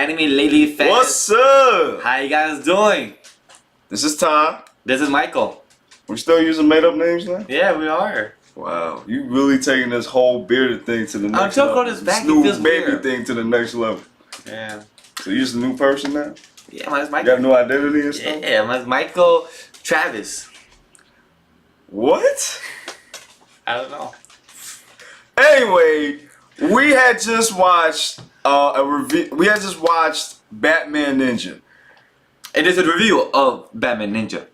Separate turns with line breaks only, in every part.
anime lady fans.
What's up?
How you guys doing?
This is Ty.
This is Michael.
We still using made up names now?
Yeah, we are.
Wow, you really taking this whole bearded thing to the next
Until
level.
this back, it
new
feels
baby
weird.
thing to the next level.
Yeah.
So you're just a new person now?
Yeah, my name's
You
Michael.
got a new identity and stuff?
Yeah, my name's Michael Travis.
What?
I don't know.
Anyway, we had just watched a review. We had just watched Batman Ninja.
It is a review of Batman Ninja.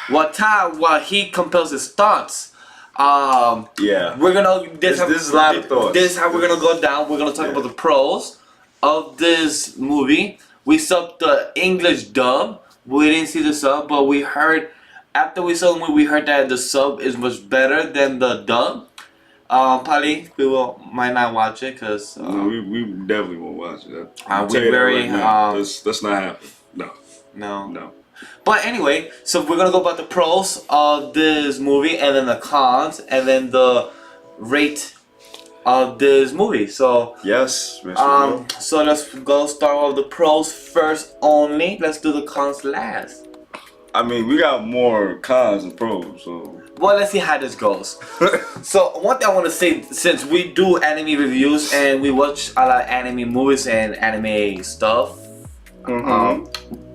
While he compels his thoughts,
Yeah.
we're gonna.
This is a lot of thoughts.
This is how we're gonna go down. We're gonna talk about the pros of this movie. We subbed the English dub. We didn't see the sub, but we heard after we saw the movie, we heard that the sub is much better than the dub. Probably we might not watch it because
No, we definitely won't watch it.
we very
That's not happening.
no.
No.
But anyway, so we're gonna go about the pros of this movie, and then the cons, and then the rate of this movie. So
Yes, Mr.
so let's go start with the pros first only. Let's do the cons last.
I mean, we got more cons and pros, so.
Well, let's see how this goes. So one thing I want to say, since we do anime reviews and we watch a lot of anime movies and anime stuff,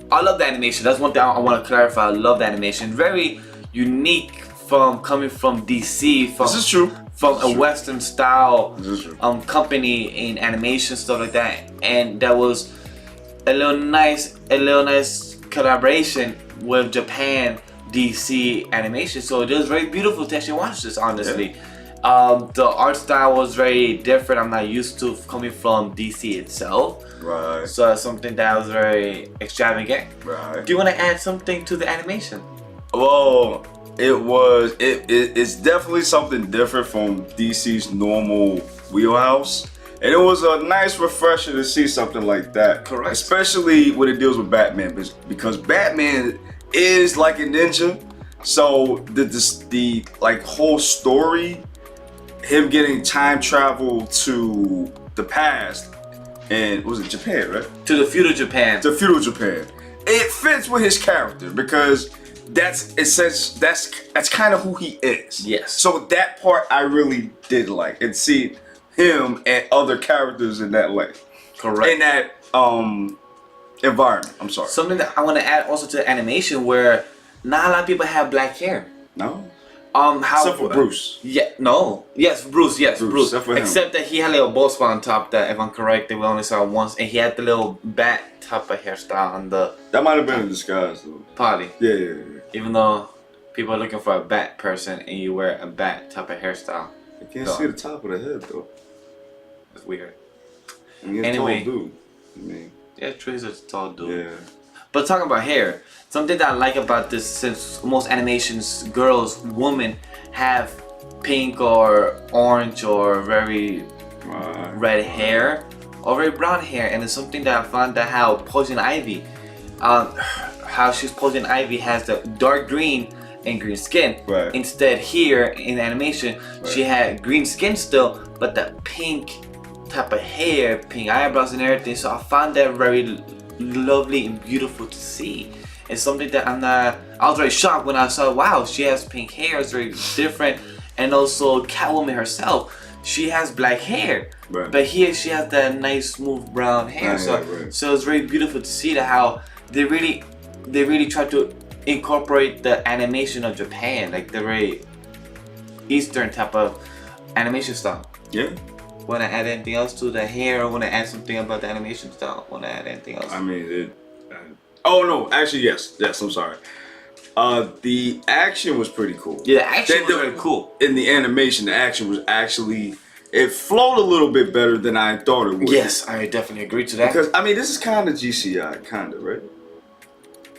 I love the animation. That's one thing I want to clarify. I love the animation. Very unique coming from DC.
This is true.
From a Western style
This is true.
company in animation, stuff like that, and that was a little nice collaboration with Japan DC animation. So it was very beautiful to actually watch this, honestly. The art style was very different. I'm not used to coming from DC itself.
Right.
So that's something that was very extravagant.
Right.
Do you want to add something to the animation?
Well, it's definitely something different from DC's normal wheelhouse. And it was a nice refresher to see something like that.
Correct.
Especially when it deals with Batman, because Batman is like a ninja. So the like whole story, him getting time travel to the past, and was it Japan, right?
To the Feudal Japan.
To Feudal Japan. It fits with his character because that's kind of who he is.
Yes.
So that part I really did like, and see him and other characters in that light.
Correct.
In that environment. I'm sorry.
Something that I want to add also to the animation, where not a lot of people have black hair.
No.
How?
Except for Bruce.
Yeah. No. Yes, Bruce. Yes, Bruce.
Except for him.
Except that he had a little bald spot on top. That, if I'm correct, that we only saw once, and he had the little bat type of hairstyle on the
That might have been in disguise though.
party.
Yeah.
Even though people are looking for a bat person, and you wear a bat type of hairstyle,
I can't see the top of the head though.
it's weird.
And he's a
Anyway.
tall dude. I mean,
Yeah, true. He's a tall dude.
yeah.
But talking about hair, something that I like about this, since most animations, women have pink or orange or very red hair or very brown hair, and it's something that I found that how Poison Ivy, how she's Poison Ivy has the dark green and green skin.
Right.
Instead here in animation, she had green skin still, but that pink type of hair, pink eyebrows and everything. So I found that very lovely and beautiful to see. It's something that I was very shocked when I saw, wow, she has pink hair, it's very different. And also Catwoman herself, she has black hair.
Right.
But here she has that nice smooth brown hair.
Right.
So it's very beautiful to see that how they really try to incorporate the animation of Japan, like the very Eastern type of animation style.
Yeah.
Want to add anything else to the hair, or want to add something about the animation style? Want to add anything else?
I mean, oh no, actually yes, I'm sorry. The action was pretty cool.
Yeah, the action was very cool.
In the animation, the action was actually, it flowed a little bit better than I thought it would.
Yes, I definitely agree to that.
Because I mean, this is kind of GCI, kind of, right?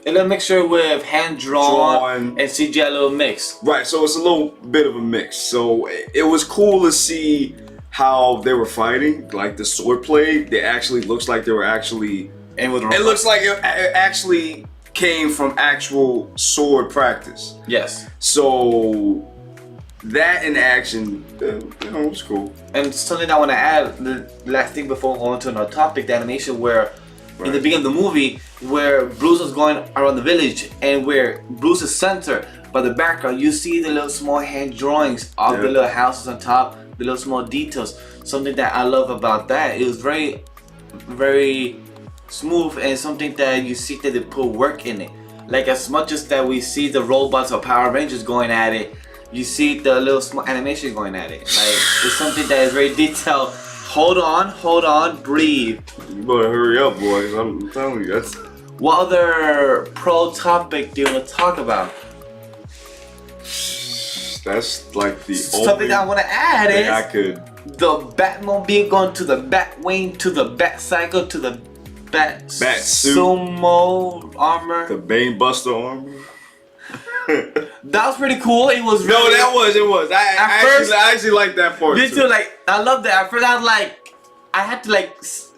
A little mixture with hand drawn and CGI, a little mix.
Right, so it's a little bit of a mix. So it was cool to see how they were fighting, like the sword play. It actually looks like they were actually.
And with
it looks like it actually came from actual sword practice.
Yes.
So that in action, it was cool.
And something I want to add, the last thing before going to another topic, the animation where in the beginning of the movie, where Bruce was going around the village and where Bruce is center, but the background you see the little small hand drawings of the little houses on top, the little small details. Something that I love about that, it was very, very smooth and something that you see that they put work in it. Like as much as that we see the robots or Power Rangers going at it, you see the little small animation going at it. Like it's something that is very detailed. Hold on, breathe.
You better hurry up, boys. I'm telling you, that's.
What other pro topic do you want to talk about?
That's like the
something that I want to add is
I could.
The Batmobile going to the Batwing to the Batcycle to the Bat Sumo armor.
The Bane Buster armor.
That was pretty cool. It was really,
it was. I actually like that part.
Me too. Like I love that. At first I was like, I had to like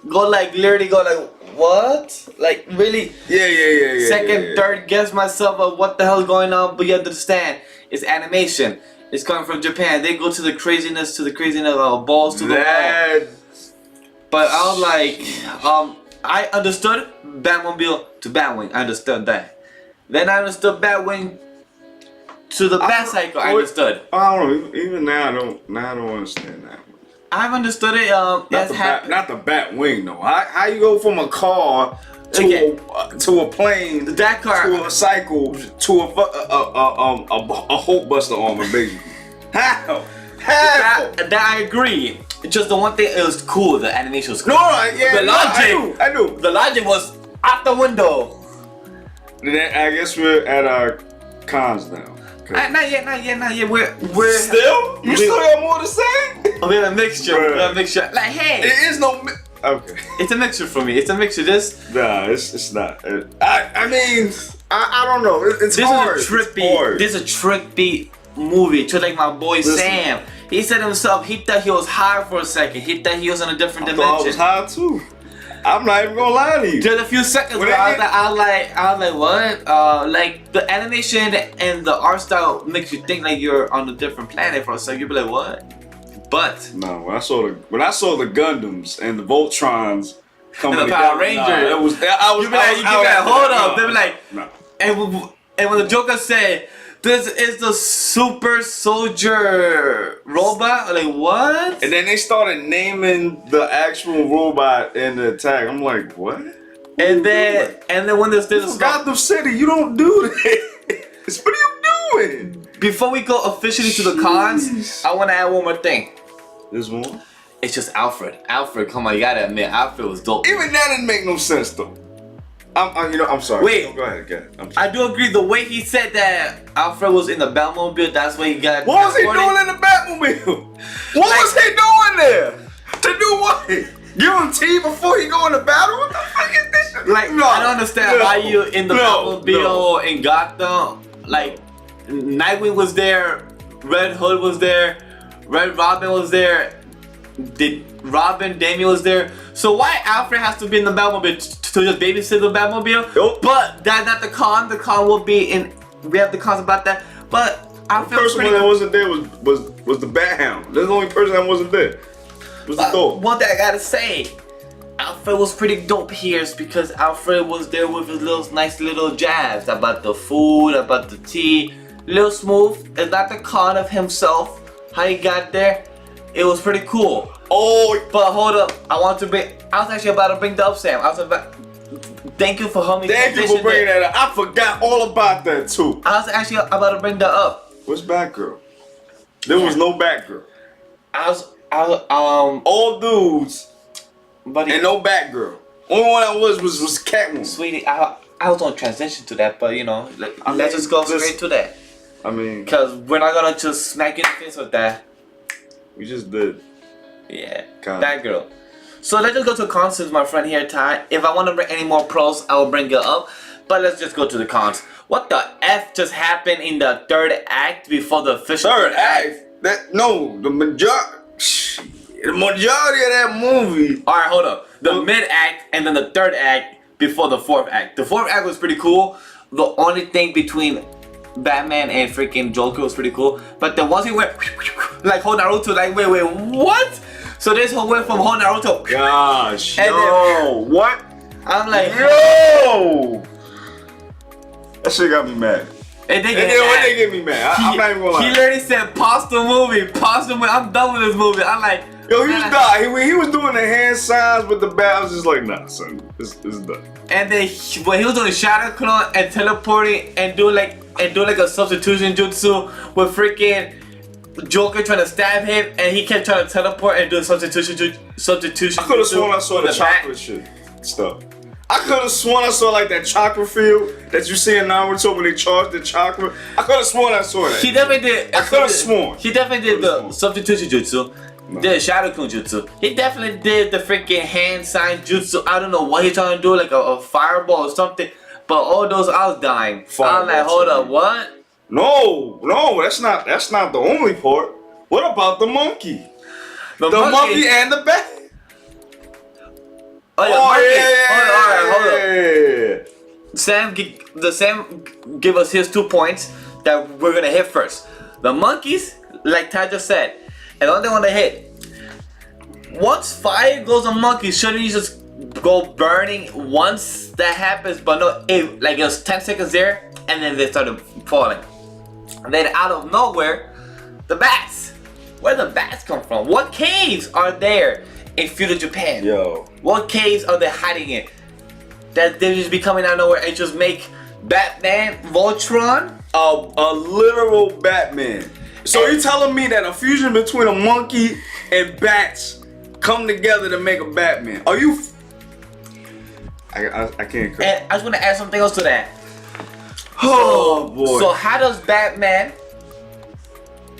go like literally go like what? Like really?
Yeah.
Second, third, guess myself of what the hell is going on. But you understand, it's animation. It's coming from Japan. They go to the craziness of balls to the wall. But I was like, I understood Batmobile to Batwing. I understood that. Then I understood Batwing to the Batcycle. I understood.
I don't know. Even now, I don't understand that one.
I've understood it.
Not the Batwing though. How you go from a car to a plane,
that car,
to a cycle, to a Hulk Buster armor, basically? How?
That I agree. It's just the one thing, it was cool. The animation was cool. The logic,
I knew.
The logic was out the window.
I guess we're at our cons now.
Not yet. We're
still. You still got more to say?
We have a mixture. Like hey,
it is no. Okay.
It's a mixture for me. It's a mixture.
Nah, it's not. I mean, I don't know. It's hard.
This is a trippy movie. Just like my boy Sam. He said himself, he thought he was high for a second. He thought he was in a different dimension.
I was high too. I'm not even gonna lie to you.
Just a few seconds ago, I was like, what? Like the animation and the art style makes you think like you're on a different planet for a second. You'll be like, what? But
no, when I saw the Gundams and the Voltrons coming
and the Power Rangers, you be like, hold up. They be like,
no.
And when the Joker said, this is the super soldier robot. Like what?
And then they started naming the actual robot in the attack. I'm like, what?
And then when there's
Gotham City, you don't do this. What are you doing?
Before we go officially to the cons, I want to add one more thing.
There's one.
It's just Alfred. Alfred, come on, you gotta admit, Alfred was dope.
Even that didn't make no sense though. I'm sorry.
Wait,
go ahead.
I do agree. The way he said that Alfred was in the Batmobile, that's why he got.
What was he doing in the Batmobile? What was he doing there? To do what? Give him tea before he go into battle? What the fuck is this shit?
Like, no, I don't understand why you in the Batmobile in Gotham. Like, Nightwing was there, Red Hood was there, Red Robin was there. Damian was there. So why Alfred has to be in the Batmobile to just babysit the Batmobile?
Nope.
But that's not the con. The con will be in. We have the cons about that. But Alfred.
The person that wasn't there was the Bathound. That's the only person that wasn't there. Was the dog.
One thing I gotta say, Alfred was pretty dope here because Alfred was there with his nice little jabs about the food, about the tea. Little smooth. It's not the con of himself. How he got there. It was pretty cool. Oh, but hold up. I was actually about to bring that up, Sam. Thank you for helping me.
Thank you for bringing that up. I forgot all about that too.
I was actually about to bring that up.
What's Batgirl? There was no Batgirl. All dudes, buddy, and no Batgirl. Only one that was Catwoman.
Sweetie, I was on transition to that, but you know, let's just go straight to that.
I mean,
because we're not gonna just smack you in the face with that.
We just did.
Yeah, Batgirl. So let's just go to cons since my friend here, Ty. If I want to bring any more pros, I will bring it up. But let's just go to the cons. What the F just happened in the third act before the official
third act? The majority of that movie.
Alright, hold up. The mid act and then the third act before the fourth act. The fourth act was pretty cool. The only thing between Batman and freaking Joker was pretty cool. But the ones he went like whole Naruto, like wait, what? So this whole went from whole Naruto.
Gosh,
and
yo, what?
I'm like,
yo, that shit got me mad.
It did
get me mad. I'm not even gonna lie.
He literally said, pause the movie. I'm done with this movie. I'm like,
yo, he was done. When he was doing the hand signs with the bat, I was just like, nah, son, it's done.
And then when he was doing shadow clone and teleporting and do like a substitution jutsu with freaking Joker trying to stab him, and he kept trying to teleport and do substitution.
I could have sworn I saw the chocolate shit stuff. I could have sworn I saw like that chakra field that you see in Naruto when they charge the chakra. I could have sworn I saw that.
He definitely did.
I could have sworn.
He definitely did the substitution jutsu.
No.
Did shadow clone jutsu. He definitely did the freaking hand sign jutsu. I don't know what he's trying to do, like a fireball or something. But all those, I was dying. I'm like, hold up, what?
No, that's not the only part. What about the monkey? The monkey and the bat.
Oh, yeah. Hold on. Sam give us his 2 points that we're gonna hit first. The monkeys, like Ty just said, and the only one to hit. Once fire goes on monkeys, shouldn't you just go burning once that happens? But no, it was 10 seconds there, and then they started falling. And then out of nowhere, the bats. Where the bats come from? What caves are there in Feudal Japan?
Yo.
What caves are they hiding in? That they just be coming out of nowhere and just make Batman, Voltron?
A literal Batman. So you're telling me that a fusion between a monkey and bats come together to make a Batman? Are you? I can't.
And I just want to add something else to that.
Oh boy.
So how does Batman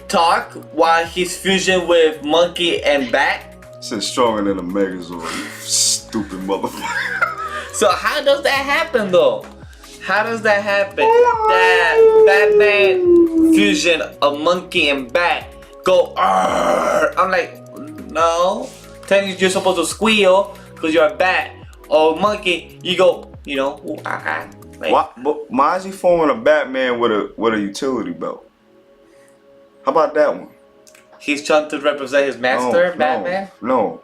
talk while he's fusion with monkey and bat?
Since stronger than a Megazord, you stupid motherfucker.
So how does that happen though? How does that happen? That Batman fusion of monkey and bat go arrgh. I'm like, no. Technically you're supposed to squeal because you're a bat. Or monkey, you go, ooh, ah. Like,
why is he forming a Batman with a utility belt? How about that one?
He's trying to represent his master, Batman?
No.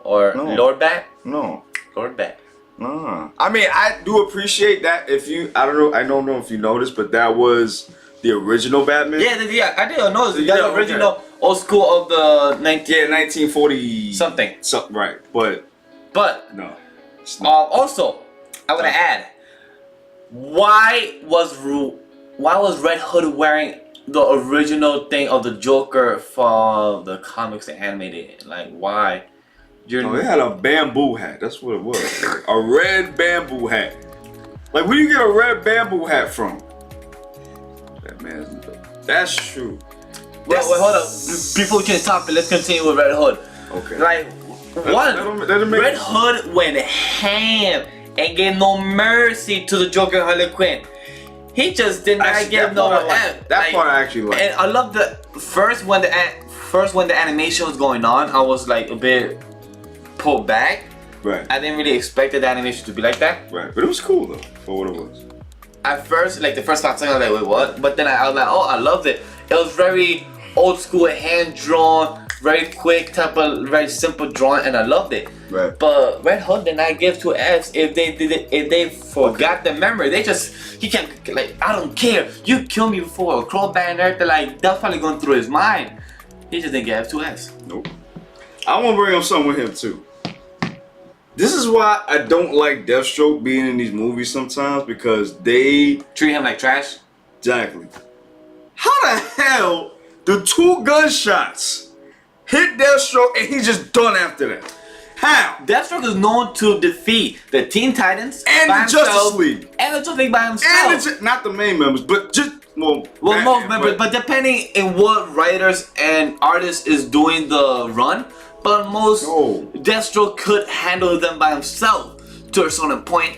Or no. Lord Bat?
No.
Lord Bat.
Nah. I mean, I do appreciate that. I don't know if you noticed, but that was the original Batman.
Yeah, I didn't know. The original old school of the
1940
something.
Right, but no.
Also, I want to add, why was Red Hood wearing the original thing of the Joker from the comics and animated? Like, why?
They had a bamboo hat. That's what it was. A red bamboo hat. Like, where do you get a red bamboo hat from? That's true.
Wait, hold up. Before we change topic, let's continue with Red Hood.
Okay.
Like, Red Hood went ham and gave no mercy to the Joker and Harley Quinn. He just did not give no F.
That part I actually like.
And I love the first when the animation was going on, I was like a bit pulled back.
Right.
I didn't really expect the animation to be like that.
Right. But it was cool though, for what it was.
At first, like the first time I was like, wait, what? But then I was like, oh, I loved it. It was very old school, hand drawn, very quick type of, very simple drawing, and I loved it.
Right.
But Red Hood did not give 2 Fs if they forgot the memory. He can't, like, I don't care. You kill me before a crow band and everything. Like, that's probably going through his mind. He just didn't give 2 Fs.
Nope. I want to bring up something with him too. This is why I don't like Deathstroke being in these movies sometimes, because they
treat him like trash.
Exactly. How the hell do 2 gunshots hit Deathstroke and he's just done after that? How?
Deathstroke is known to defeat the Teen Titans
and the Justice League.
And the Justice League by himself.
And not the main members, but just
most members. But depending in what writers and artists is doing the run, but most Deathstroke could handle them by himself to a certain point,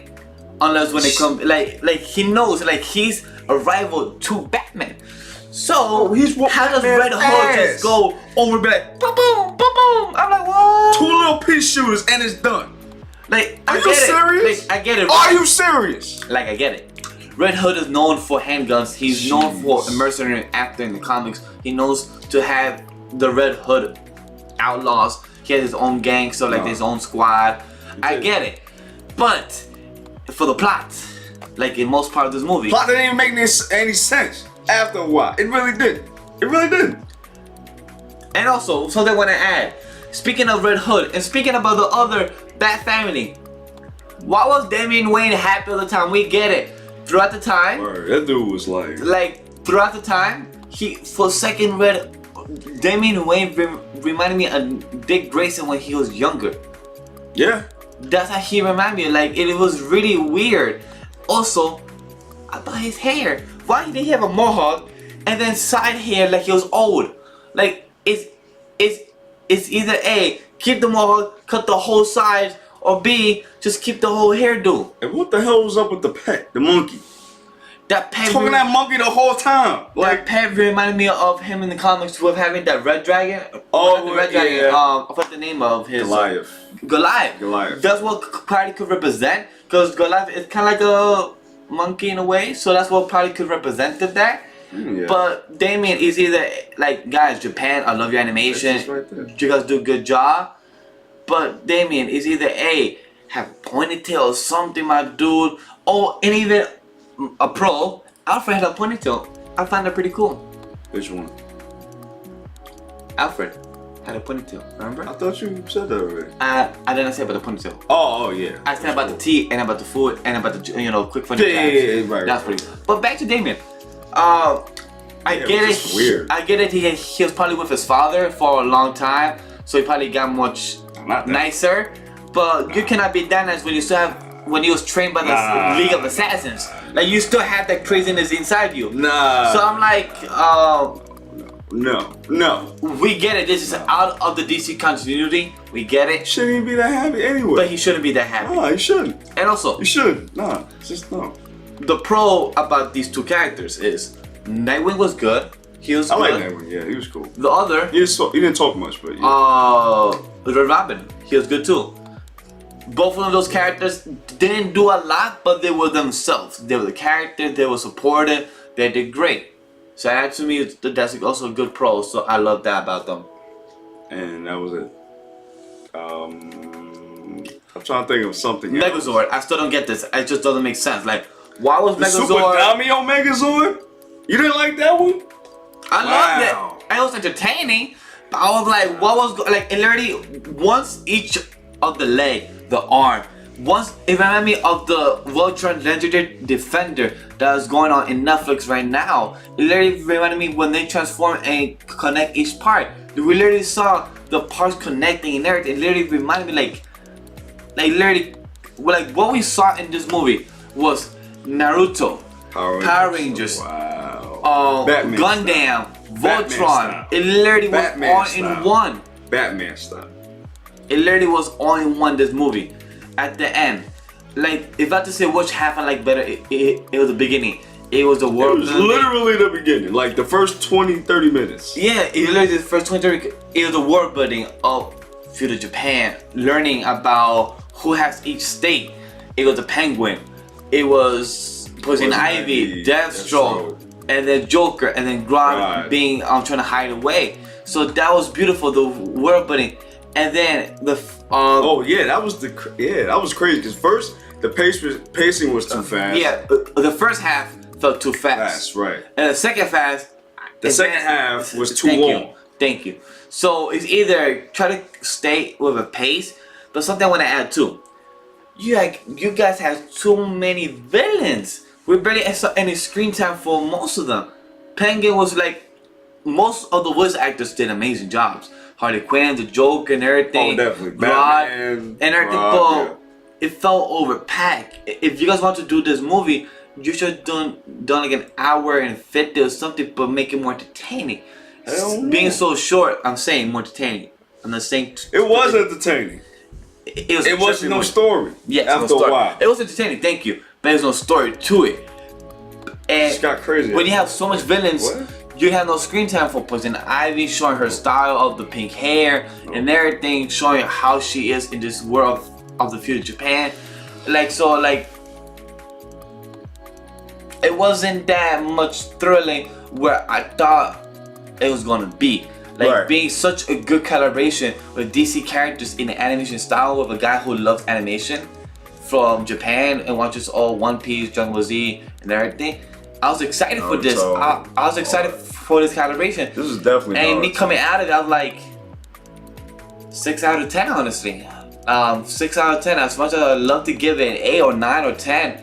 unless when it comes like he knows, like, he's a rival to Batman. So how does Red Hood just go over and be like boom boom boom boom? I'm like, what?
2 little pea shooters and it's done.
Like,
are you serious?
Like, I get it.
Are you serious?
Like, I get it. Red Hood is known for handguns. He's known for a mercenary actor in the comics. He knows to have the Red Hood outlaws. He has his own gang, so like his own squad. I get it, but for the plot, like in most part of this movie,
plot didn't even make any sense after a while. It really didn't. It really didn't.
And also, something I want to add. Speaking of Red Hood, and speaking about the other Bat family, why was Damian Wayne happy all the time? We get it. Throughout the time,
that dude was like
throughout the time, for a second Damian Wayne reminded me of Dick Grayson when he was younger.
Yeah.
That's how he reminded me. Like, it was really weird. Also, about his hair. Why did he have a mohawk and then side hair like he was old? Like, it's either A, keep the mohawk, cut the whole side, or B, just keep the whole hairdo.
And what the hell was up with the pet, the monkey?
That pet
talking that monkey the whole time.
That pet reminded me of him in the comics with having that red dragon.
Oh,
the red dragon. I forgot the name of his. Goliath. That's what probably could represent, because Goliath is kind of like a monkey in a way. So that's what probably could represent that. Yeah. But Damien is either like, guys, Japan, I love your animation. Right, you guys do a good job. But Damien is either A, have a ponytail or something, my dude, or and even a pro. Alfred had a ponytail. I find that pretty cool.
Which one?
Alfred had a ponytail. Remember?
I thought you said that already.
I didn't say about the ponytail.
Oh yeah.
I said about the tea and about the food and about the quick funny
times. Right.
That's pretty. But back to Damien. I get it.
Weird.
I get it. He was probably with his father for a long time, so he probably got much nicer. But you cannot be that nice when you still have. When he was trained by the League of Assassins, like you still have that craziness inside you.
Nah.
So I'm like,
no.
We get it. This is out of the DC continuity. We get it.
Shouldn't even be that happy anyway.
But he shouldn't be that happy.
No, he shouldn't.
And also,
he shouldn't. Nah, just no.
The pro about these two characters is Nightwing was good. He was.
I like Nightwing. Yeah, he was cool.
The other.
He didn't talk much, but yeah.
Red Robin. He was good too. Both of those characters didn't do a lot, but they were themselves. They were the character, they were supported, they did great. So that to me, that's also a good pro, so I love that about them.
And that was it. I'm trying to think of something
Megazord,
else.
I still don't get this. It just doesn't make sense. Like, why was
the
Megazord...
Super Daimyo Megazord? You didn't like that one?
I loved it. It was entertaining, but I was like, what was... Like, it literally, once each of the leg, the arm. Once it reminded me of the Voltron Legendary Defender that is going on in Netflix right now. It literally reminded me when they transform and connect each part. We literally saw the parts connecting and everything. It literally reminded me like what we saw in this movie was Naruto, Power Rangers, Gundam, Voltron. It literally was all in one.
Batman style.
It literally was all in one, this movie. At the end, like, if I had to say which half I like better, it was the beginning. It was the world.
It was literally the beginning, like the first 20-30 minutes.
Yeah, it literally the first 20-30. It was the world building of Feudal Japan, learning about who has each state. It was the Penguin. It was Poison Ivy, Deathstroke, and then Joker, and then Grodd being trying to hide away. So that was beautiful, the world building. And then the that was crazy because first the pacing was too fast. Yeah, the first half felt too fast.
Right.
And the second half
was too long.
Thank you. So it's either try to stay with a pace, but something I want to add too. You guys have too many villains. We barely saw any screen time for most of them. Penguin was like, most of the voice actors did amazing jobs. Harley Quinn, the Joker, and everything.
Oh, definitely. Batman,
and everything. But it felt overpacked. If you guys want to do this movie, you should done like an hour and 50 or something, but make it more entertaining. Being so short, I'm saying more entertaining. I'm not saying
it was entertaining. It wasn't no story.
Yes,
after a while.
It was entertaining. Thank you, but there's no story to it. And
it got crazy.
When you have so much villains. You have no screen time for Poison Ivy, showing her style of the pink hair and everything, showing how she is in this world of the Feudal Japan. it wasn't that much thrilling where I thought it was gonna be. Like
Right.
being such a good collaboration with DC characters in the animation style with a guy who loves animation from Japan and watches all One Piece, Dragon Ball Z, and everything. I was excited for this. I was excited for this collaboration.
This is definitely.
And me coming out of it, I was like 6 out of 10, honestly. 6 out of 10. As much as I'd love to give it an 8 or 9 or 10,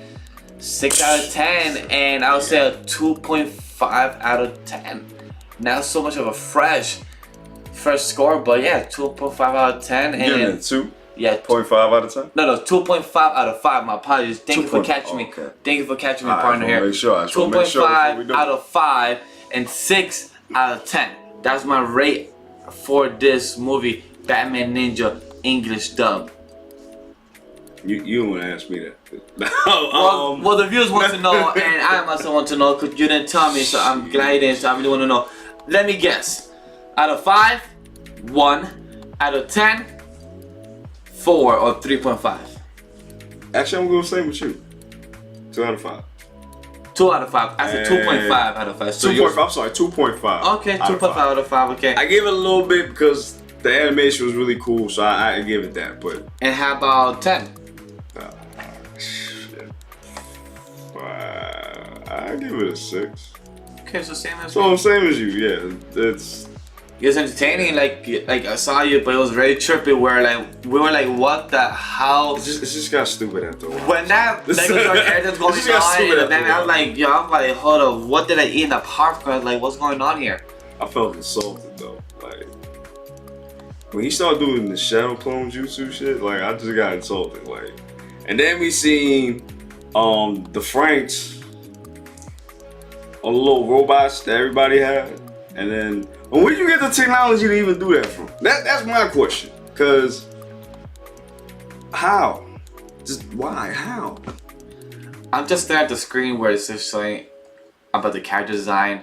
6 out of 10, and I would say a 2.5 out of 10. Not so much of a fresh score, but yeah, 2.5 out of 10. And
giving it 2.
Yeah,
0.5 out of 10.
No, 2.5 out of 5. My apologies. Thank you for catching me.
Okay.
Thank you for catching me,
All right,
partner here.
make sure.
2.5 out of 5 and 6 out of 10. That's my rate for this movie, Batman Ninja English dub.
You don't want to ask me that.
Well, the viewers want to know, and I myself want to know because you didn't tell me, so I'm glad you didn't. So I really want to know. Let me guess. Out of 5, 1. Out of 10, 4 or 3.5.
Actually, I'm going to say with you. 2 out of 5.
2 out of 5. I said 2.5 out of 5. So
2.5. I'm sorry, 2.5.
Okay, 2.5 out of 5. Okay.
I gave it a little bit because the animation was really cool, so I give it that. But
And how about 10?
Shit. I give it a 6.
Okay, so same as
So I'm same as you. Yeah, it's.
It was entertaining, like I saw you, but it was very trippy. Where like we were like, what the hell?
It just got stupid after a while.
When that everything's going
It just got
on,
stupid
and then
after a
I was like, yo, I'm like, hold up, what did I eat in the popcorn? Like, what's going on here?
I felt insulted though. Like when he started doing the shadow clone jutsu shit, like I just got insulted. Like, and then we seen the Franks on the little robots that everybody had, and then where did you get the technology to even do that from? That's my question. Cause how? Just why? How?
I'm just staring at the screen where it's just like about the character design,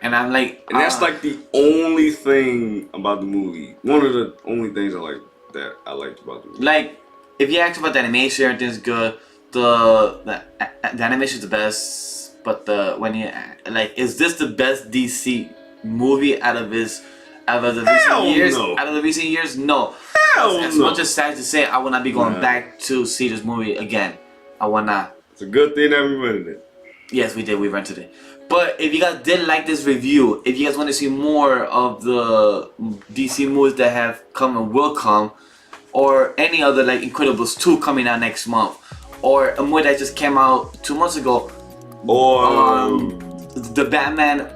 and I'm like,
And that's like the only thing about the movie. One of the only things I liked about the movie.
like if you ask about the animation, everything's good. The animation is the best, but when you like, is this the best DC movie out of the recent years?
No.
Out of the recent years, no. As much as sad to say, I will not be going back to see this movie again. I will not.
It's a good thing that we rented it.
Yes, we did. We rented it. But if you guys did like this review, if you guys want to see more of the DC movies that have come and will come, or any other like Incredibles 2 coming out next month, or a movie that just came out 2 months ago,
Or
the Batman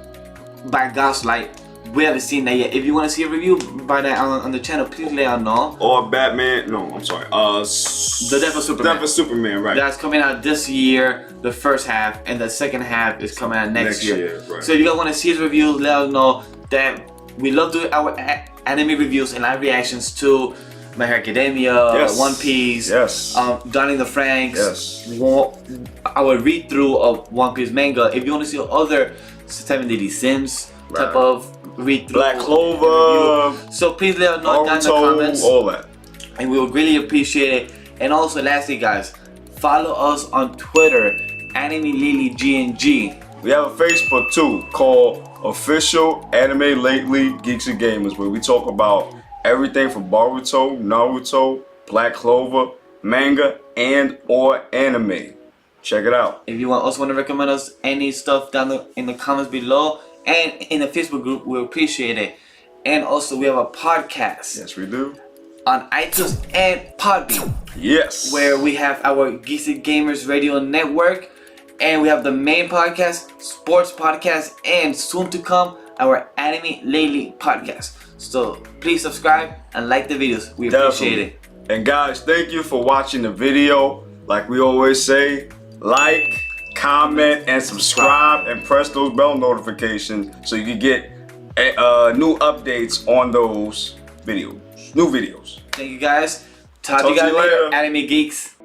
by Gaslight, we haven't seen that yet. If you want to see a review by that on the channel, please let us know.
Or Batman. No, I'm sorry.
The Death of Superman.
Death of Superman, right?
That's coming out this year, the first half, and the second half is coming out next year.
Right.
So if you guys want to see his reviews, let us know. That we love doing our anime reviews and live reactions to My Hero Academia,
Yes.
One Piece,
Yes.
Donnie the Franks,
Yes.
our read through of One Piece manga. If you want to see other 7 Daily Sims type
Right.
of read through,
Black Clover,
so please let us know down in the
Naruto,
comments,
all that.
and we would really appreciate it. And also, lastly, guys, follow us on Twitter, AnimeLilyGNG.
We have a Facebook too called Official Anime Lately Geeks and Gamers, where we talk about everything from Boruto, Naruto, Black Clover, manga, and or anime. Check it out.
If you also want to recommend us any stuff down in the comments below, and in the Facebook group, we appreciate it. And also, we have a podcast
Yes, we do.
on iTunes and Podbean,
Yes.
where we have our Geeks and Gamers Radio Network, and we have the main podcast, sports podcast, and soon to come, our Anime Lately podcast. So please subscribe and like the videos. We appreciate it.
And guys, thank you for watching the video. Like we always say, like, comment, and subscribe, and press those bell notifications so you can get new updates on those videos. New videos.
Thank you guys. Talk to you guys later. Anime Geeks.